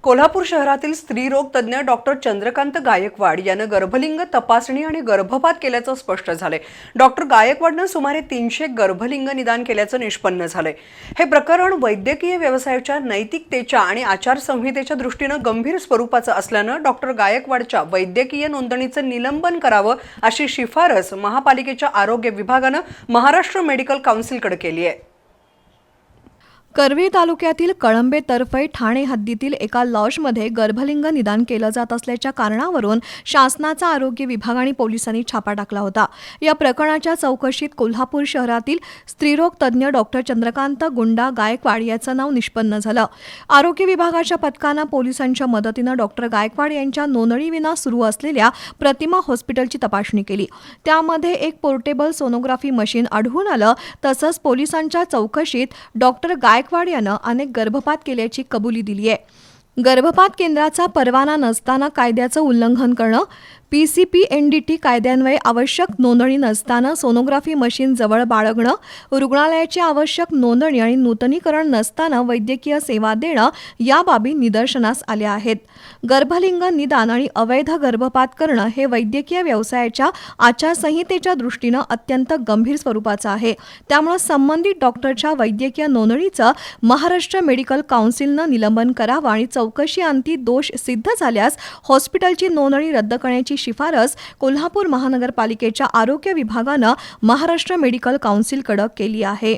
कोल्हापूर शहरातील स्त्रीरोग तज्ज्ञ डॉक्टर चंद्रकांत गायकवाड यानं गर्भलिंग तपासणी आणि गर्भपात केल्याचं स्पष्ट झालंय। डॉक्टर गायकवाडनं सुमारे 300 गर्भलिंग निदान केल्याचं निष्पन्न झालंय। हे प्रकरण वैद्यकीय व्यवसायाच्या नैतिकतेच्या आणि आचारसंहितेच्या दृष्टीनं गंभीर स्वरूपाचं असल्यानं डॉक्टर गायकवाडच्या वैद्यकीय नोंदणीचं निलंबन करावं अशी शिफारस महापालिकेच्या आरोग्य विभागानं महाराष्ट्र मेडिकल काउन्सिलकडे केली आहे। करवीर तालुक्यातील कळंबे तर्फे ठाणे हद्दीतील एका लॉजमध्ये गर्भलिंग निदान केलं जात असल्याच्या कारणावरून शासनाचा आरोग्य विभाग आणि पोलिसांनी छापा टाकला होता। या प्रकरणाच्या चौकशीत कोल्हापूर शहरातील स्त्रीरोग तज्ज्ञ डॉक्टर चंद्रकांत गुंडा गायकवाड याचं नाव निष्पन्न झालं। आरोग्य विभागाच्या पथकानं पोलिसांच्या मदतीनं डॉक्टर गायकवाड यांच्या नोंदणीविना सुरू असलेल्या प्रतिमा हॉस्पिटलची तपासणी केली। त्यामध्ये एक पोर्टेबल सोनोग्राफी मशीन आढळून आलं। तसंच पोलिसांच्या चौकशीत डॉक्टर गायकवाड यानं अनेक गर्भपात केल्याची कबुली दिली आहे। गर्भपात केंद्राचा परवाना नसताना कायद्याचं उल्लंघन करणं, PCPNDT कायद्यान्वये आवश्यक नोंदणी नसताना सोनोग्राफी मशीन जवळ बाळगणं, रुग्णालयाची आवश्यक नोंदणी आणि नूतनीकरण नसताना वैद्यकीय सेवा देणं या बाबी निदर्शनास आल्या आहेत। गर्भलिंग निदान आणि अवैध गर्भपात करणं हे वैद्यकीय व्यवसायाच्या आचारसंहितेच्या दृष्टीनं अत्यंत गंभीर स्वरूपाचं आहे। त्यामुळे संबंधित डॉक्टरच्या वैद्यकीय नोंदणीचं महाराष्ट्र मेडिकल काउन्सिलनं निलंबन करावं आणि चौकशीअंती दोष सिद्ध झाल्यास हॉस्पिटलची नोंदणी रद्द करण्याची शिफारस कोल्हापूर महानगरपालिकेच्या आरोग्य विभागानं महाराष्ट्र मेडिकल काउन्सिलकडे केली आहे।